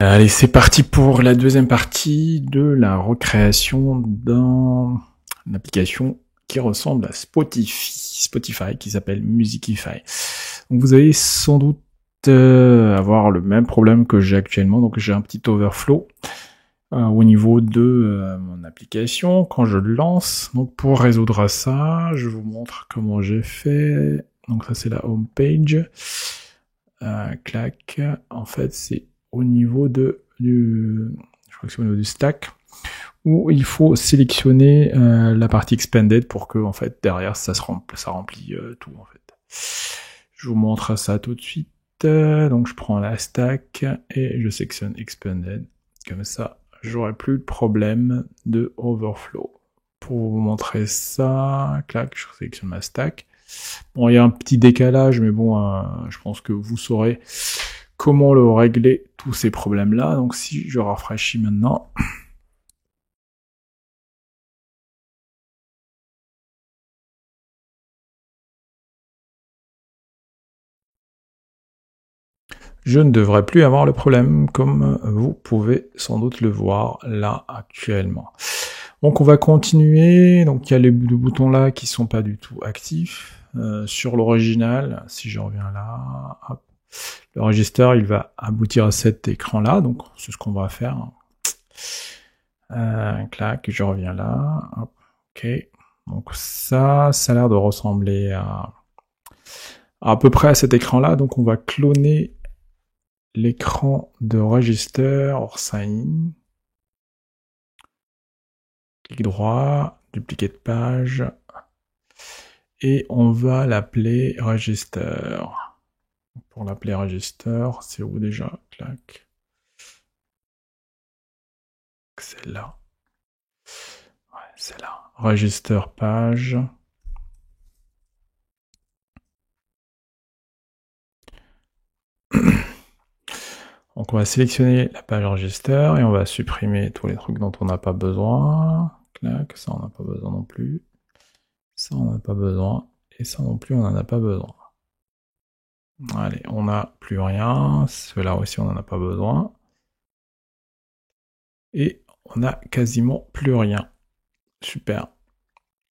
Allez, c'est parti pour la deuxième partie de la recréation d'une application qui ressemble à Spotify qui s'appelle Musicify. Donc vous allez sans doute avoir le même problème que j'ai actuellement, donc j'ai un petit overflow au niveau de mon application quand je le lance. Donc pour résoudre ça, je vous montre comment j'ai fait. Donc ça c'est la home page. Clac. En fait, c'est au niveau je crois que c'est au niveau du stack, où il faut sélectionner la partie expanded pour que, en fait, derrière, ça remplit tout, en fait. Je vous montre ça tout de suite. Donc, je prends la stack et je sélectionne expanded. Comme ça, j'aurai plus de problème de overflow. Pour vous montrer ça, clac, je sélectionne ma stack. Bon, il y a un petit décalage, mais bon, je pense que vous saurez comment le régler tous ces problèmes-là. Donc si je rafraîchis maintenant, je ne devrais plus avoir le problème, comme vous pouvez sans doute le voir là actuellement. Donc on va continuer. Donc il y a les deux boutons là qui sont pas du tout actifs. Sur l'original, si je reviens là, hop, le register il va aboutir à cet écran là. Donc c'est ce qu'on va faire. Clac, je reviens là. Hop, ok. Donc ça a l'air de ressembler à peu près à cet écran-là. Donc on va cloner l'écran de register, or sign. Clic droit, dupliquer de page. Et on va l'appeler register. Pour l'appeler register, c'est où déjà? Clac. C'est là. Ouais, c'est là. Register page. Donc on va sélectionner la page register et on va supprimer tous les trucs dont on n'a pas besoin. Clac, ça on n'a pas besoin non plus. Ça on n'a pas besoin. Et ça non plus on n'en a pas besoin. Allez, on n'a plus rien. Ceux-là aussi on n'en a pas besoin. Et on n'a quasiment plus rien. Super.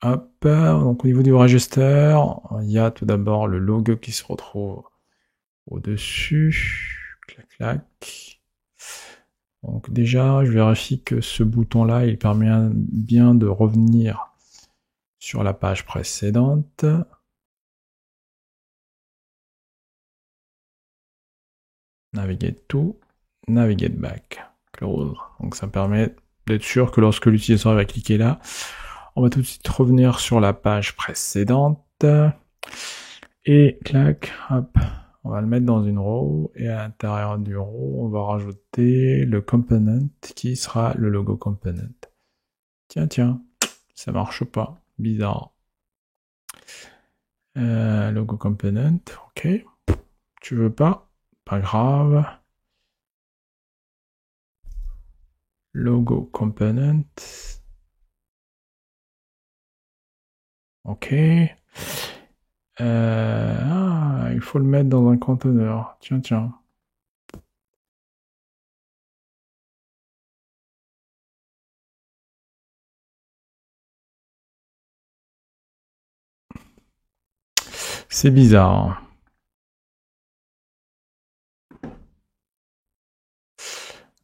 Hop, donc au niveau du register, il y a tout d'abord le logo qui se retrouve au-dessus. Clac, clac. Donc déjà, je vérifie que ce bouton-là, il permet bien de revenir sur la page précédente. Navigate to, navigate back, close. Donc ça permet d'être sûr que lorsque l'utilisateur va cliquer là, on va tout de suite revenir sur la page précédente. Et clac, hop, on va le mettre dans une row, et à l'intérieur du row, on va rajouter le component qui sera le logo component. Tiens, ça marche pas, bizarre. Logo component, ok. Tu veux pas? Pas grave. Logo component. Ok. Il faut le mettre dans un conteneur. Tiens. C'est bizarre.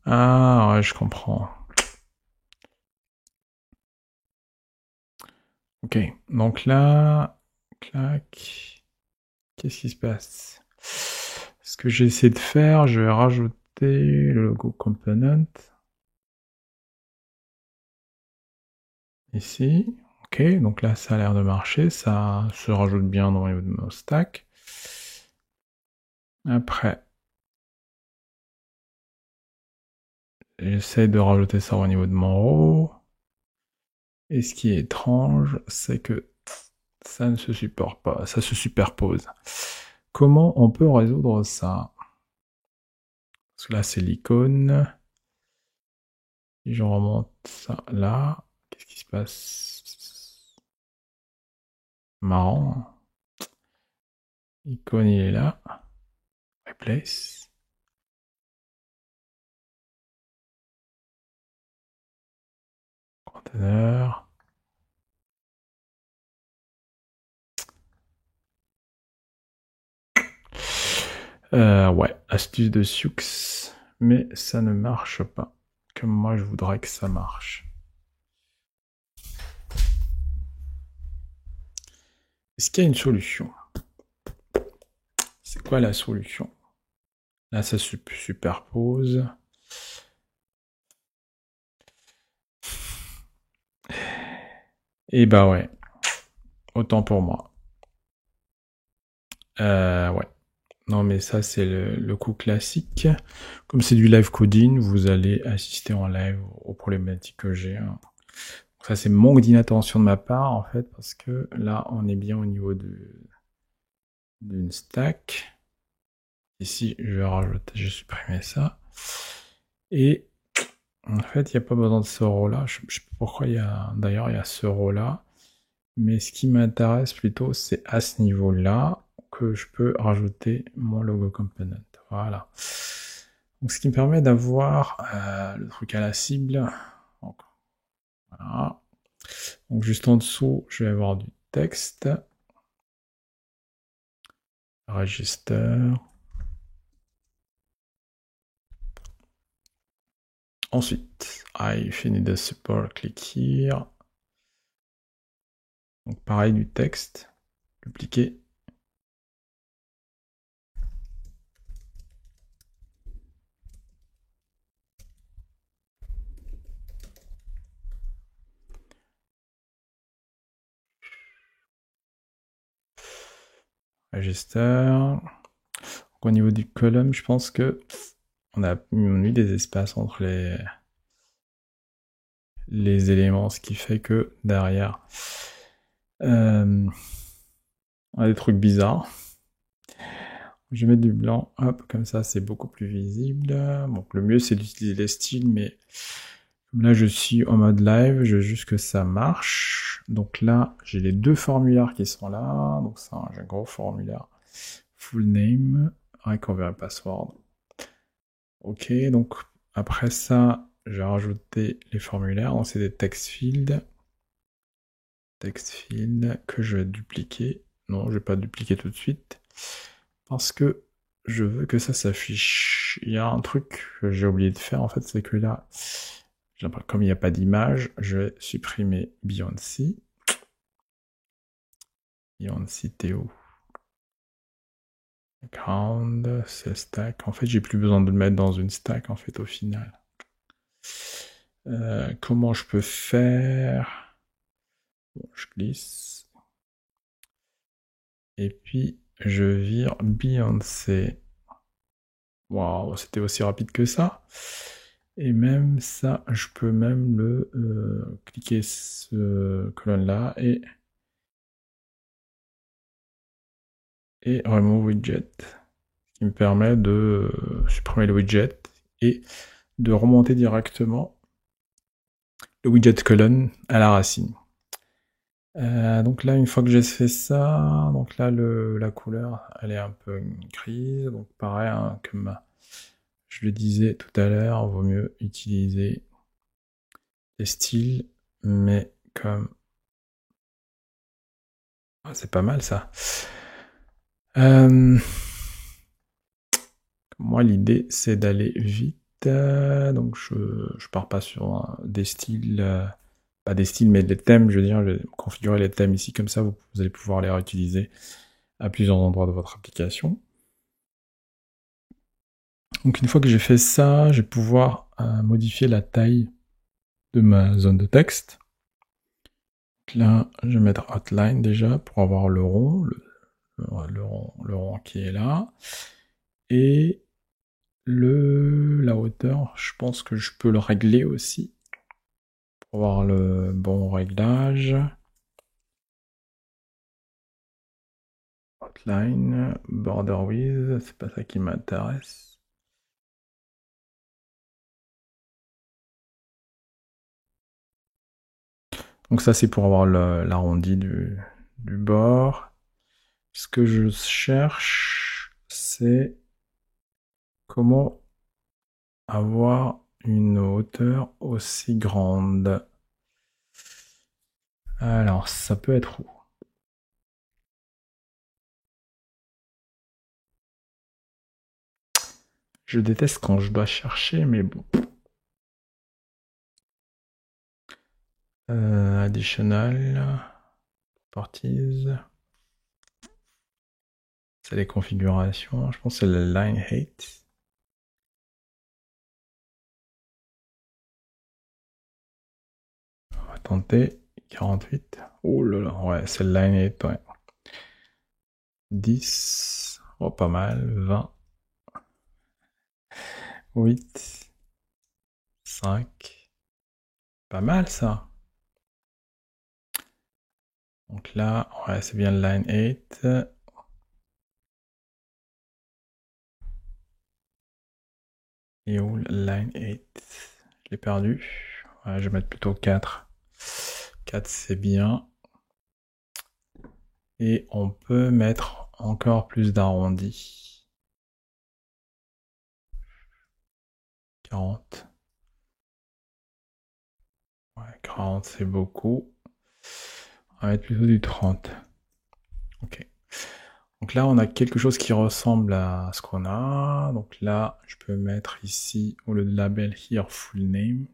Ah, ouais, je comprends. Ok, donc là, clac, qu'est-ce qui se passe? Ce que j'essaie de faire, je vais rajouter le logo component. Ici, ok, donc là ça a l'air de marcher, ça se rajoute bien dans mon stack. Après, j'essaie de rajouter ça au niveau de mon row. Et ce qui est étrange, c'est que ça ne se supporte pas, ça se superpose. Comment on peut résoudre ça? Parce que là c'est l'icône. Si je remonte ça là, qu'est-ce qui se passe? Marrant. Icône il est là. Replace. conteneur. Ouais, astuce de Sioux, mais ça ne marche pas comme moi je voudrais que ça marche. Est-ce qu'il y a une solution? C'est quoi la solution? Là, ça se superpose. Et bah ouais, autant pour moi. Ouais. Non, mais ça, c'est le coup classique. Comme c'est du live coding, vous allez assister en live aux problématiques que j'ai. Hein. Ça, c'est manque d'inattention de ma part, en fait, parce que là, on est bien au niveau d'une stack. Ici, je vais rajouter, je vais supprimer ça. Et en fait, il n'y a pas besoin de ce row-là. Je sais pas pourquoi d'ailleurs, il y a ce row-là. Mais ce qui m'intéresse plutôt, c'est à ce niveau-là que je peux rajouter mon logo component. Voilà. Donc, ce qui me permet d'avoir le truc à la cible. Donc, voilà. Donc, juste en dessous, je vais avoir du texte. Register. Ensuite, I finish the support, click here. Donc, pareil, du texte. Dupliquer. Register. Donc, au niveau du column, je pense que on a mis des espaces entre les éléments, ce qui fait que derrière, on a des trucs bizarres. Je vais mettre du blanc, hop, comme ça c'est beaucoup plus visible. Donc le mieux c'est d'utiliser les styles, mais comme là je suis en mode live, je veux juste que ça marche. Donc là, j'ai les deux formulaires qui sont là. Donc ça, j'ai un gros formulaire. Full name, recover password. Ok, donc après ça, j'ai rajouté les formulaires. Donc c'est des text fields. Text field que je vais dupliquer. Non, je vais pas dupliquer tout de suite. Parce que je veux que ça s'affiche. Il y a un truc que j'ai oublié de faire en fait, c'est que là, comme il n'y a pas d'image, je vais supprimer Beyoncé. Beyoncé Théo. Background, c'est stack. En fait, j'ai plus besoin de le mettre dans une stack en fait au final. Comment je peux faire? Bon, je glisse. Et puis, je vire Beyoncé. Waouh, c'était aussi rapide que ça. Et même ça, je peux même le cliquer ce colonne-là et remove widget, qui me permet de supprimer le widget et de remonter directement le widget colonne à la racine. Donc là, une fois que j'ai fait ça, donc là la couleur, elle est un peu grise, donc pareil, hein, comme je le disais tout à l'heure, vaut mieux utiliser des styles, mais comme c'est pas mal ça. Moi, l'idée, c'est d'aller vite. Donc, je pars pas sur des styles, pas des styles, mais des thèmes. Je veux dire, je vais configurer les thèmes ici, comme ça, vous allez pouvoir les réutiliser à plusieurs endroits de votre application. Donc, une fois que j'ai fait ça, je vais pouvoir modifier la taille de ma zone de texte. Donc là, je vais mettre outline déjà pour avoir le rond, le rond qui est là. Et la hauteur, je pense que je peux le régler aussi pour avoir le bon réglage. Outline, border width, c'est pas ça qui m'intéresse. Donc ça c'est pour avoir l'arrondi du bord. Ce que je cherche, c'est comment avoir une hauteur aussi grande. Alors, ça peut être où? Je déteste quand je dois chercher, mais bon. Additional. Properties. C'est les configurations. Je pense que c'est le line height. On va tenter. 48. Oh là là, ouais, c'est le line height, ouais. 10. Oh, pas mal. 20. 8. 5. Pas mal, ça. Donc là, ouais, c'est bien le line 8. Et où le line 8? Je l'ai perdu. Ouais, je vais mettre plutôt 4. 4, c'est bien. Et on peut mettre encore plus d'arrondis. 40. Ouais, 40, c'est beaucoup. On va mettre plutôt du 30. Ok. Donc là, on a quelque chose qui ressemble à ce qu'on a. Donc là, je peux mettre ici, au lieu de label here, full name.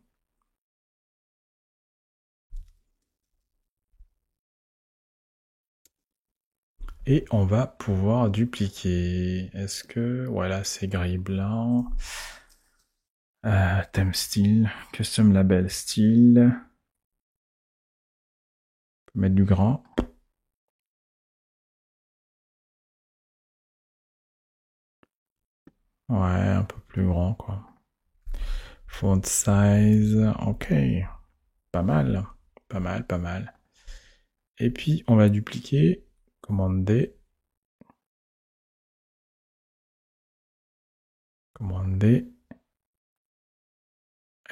Et on va pouvoir dupliquer. Est-ce que... Voilà, c'est gris blanc. Theme style. Custom label style. On peut mettre du grand. Ouais, un peu plus grand, quoi. Font size. Ok. Pas mal. Pas mal, pas mal. Et puis, on va dupliquer. Commande D. Commande D.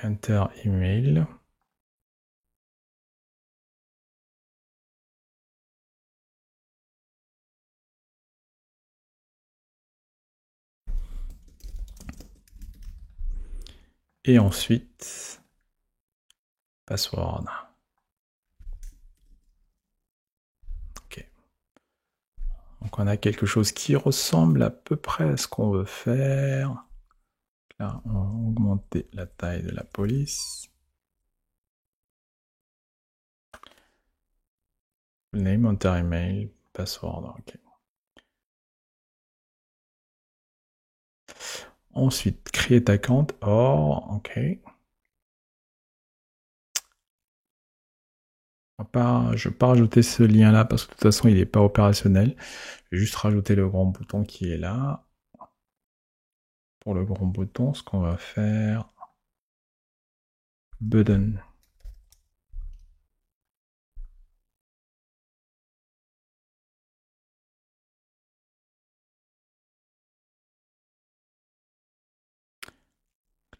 Enter email. Et ensuite, password. Ok. Donc on a quelque chose qui ressemble à peu près à ce qu'on veut faire. Là, on va augmenter la taille de la police. Name, enter email, password. Ok. Ensuite, create account or, ok. Je vais pas rajouter ce lien-là parce que de toute façon, il n'est pas opérationnel. Je vais juste rajouter le grand bouton qui est là. Pour le grand bouton, ce qu'on va faire, button.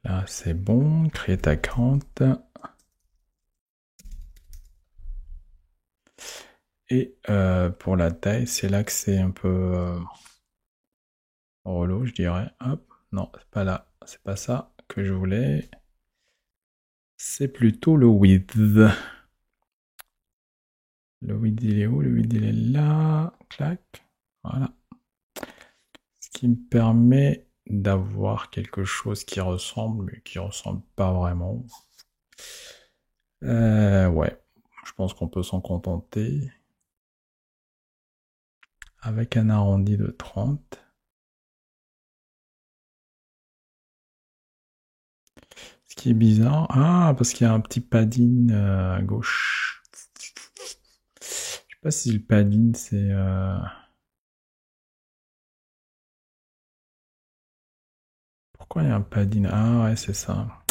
Là, c'est bon. Create account. Et pour la taille, c'est là que c'est un peu relou, je dirais. Hop, non, c'est pas là, c'est pas ça que je voulais. C'est plutôt le width. Le width, il est où? Le width, il est là. Clac. Voilà. Ce qui me permet d'avoir quelque chose qui ressemble, mais qui ressemble pas vraiment. Ouais, je pense qu'on peut s'en contenter. Avec un arrondi de 30. Ce qui est bizarre. Ah, parce qu'il y a un petit padding à gauche. Je sais pas si le padding c'est... Pourquoi il y a un padding? Ah ouais, c'est ça.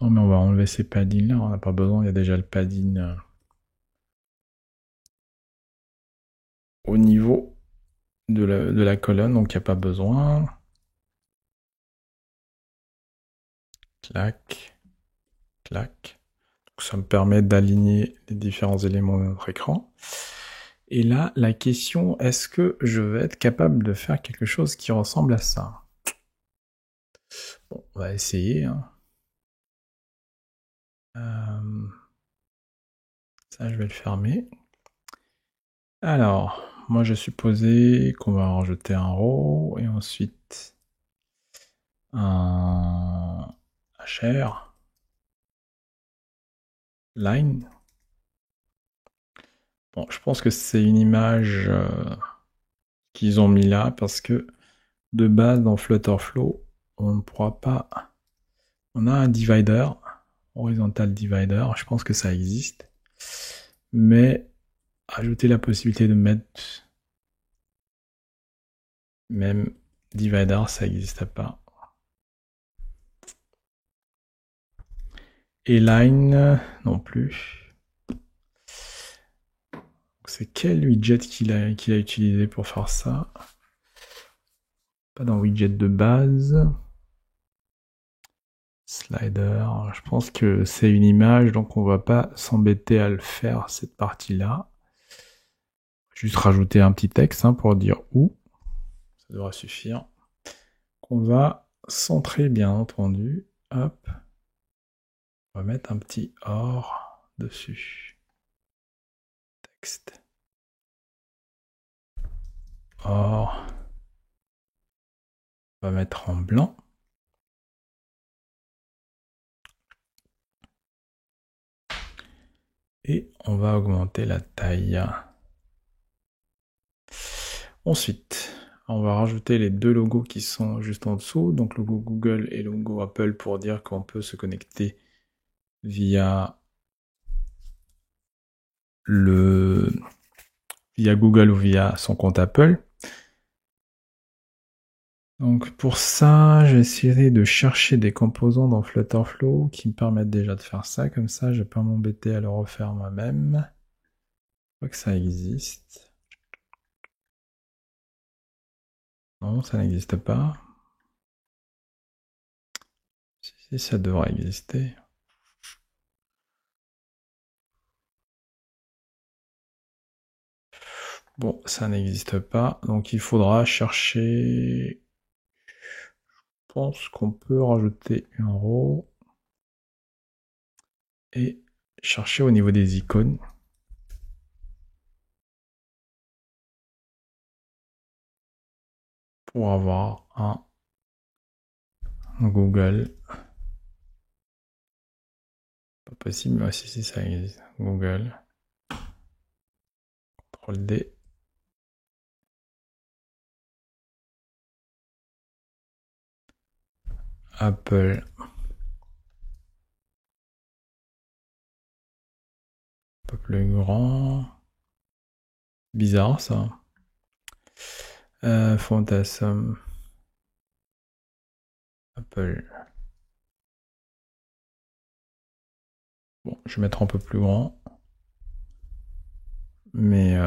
Non mais on va enlever ces paddings là, on n'a pas besoin, il y a déjà le padding au niveau de la colonne, donc il n'y a pas besoin. Clac, clac. Donc ça me permet d'aligner les différents éléments de notre écran. Et là, la question, est-ce que je vais être capable de faire quelque chose qui ressemble à ça? Bon, on va essayer. Hein. Ça, je vais le fermer. Alors, moi, je supposais qu'on va rajouter un row et ensuite un HR line. Bon, je pense que c'est une image qu'ils ont mis là parce que de base dans Flutterflow, on ne pourra pas. On a un divider, horizontal divider, je pense que ça existe, mais ajouter la possibilité de mettre même divider, ça n'existe pas. Et line non plus. C'est quel widget qu'il a utilisé pour faire ça? Pas dans widget de base. Slider, je pense que c'est une image, donc on va pas s'embêter à le faire, cette partie-là. Juste rajouter un petit texte pour dire où. Ça devrait suffire. Qu'on va centrer, bien entendu. Hop. On va mettre un petit OR dessus. Texte. OR. On va mettre en blanc. Et on va augmenter la taille. Ensuite, on va rajouter les deux logos qui sont juste en dessous, donc logo Google et logo Apple pour dire qu'on peut se connecter via Google ou via son compte Apple. Donc pour ça, j'ai essayé de chercher des composants dans Flutterflow qui me permettent déjà de faire ça, comme ça je vais pas m'embêter à le refaire moi-même. Je crois que ça existe. Non, ça n'existe pas. Si, ça devrait exister. Bon, ça n'existe pas, donc il faudra chercher. Je pense qu'on peut rajouter un row et chercher au niveau des icônes. Pour avoir un Google. Pas possible, mais si ça existe. Google. CTRL D. Apple. Un peu plus grand. Bizarre ça. Fantasme. Apple. Bon, je vais mettre un peu plus grand. Mais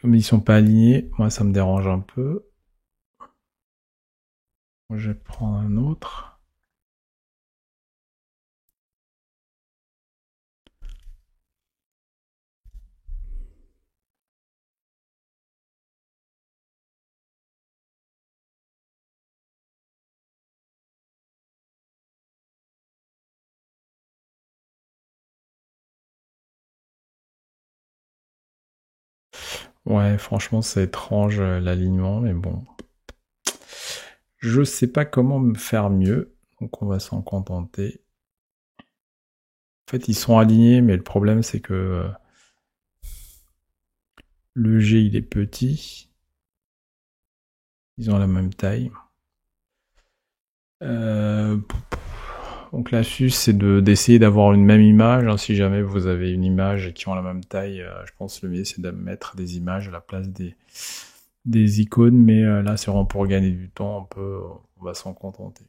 comme ils sont pas alignés, moi ça me dérange un peu. Je vais prendre un autre. Ouais, franchement, c'est étrange l'alignement, mais bon. Je sais pas comment me faire mieux, donc on va s'en contenter. En fait, ils sont alignés, mais le problème, c'est que le G, il est petit. Ils ont la même taille. Donc l'astuce, c'est d'essayer d'avoir une même image. Si jamais vous avez une image qui ont la même taille, je pense que le mieux, c'est de mettre des images à la place des icônes. Mais là, c'est vraiment pour gagner du temps. On va s'en contenter.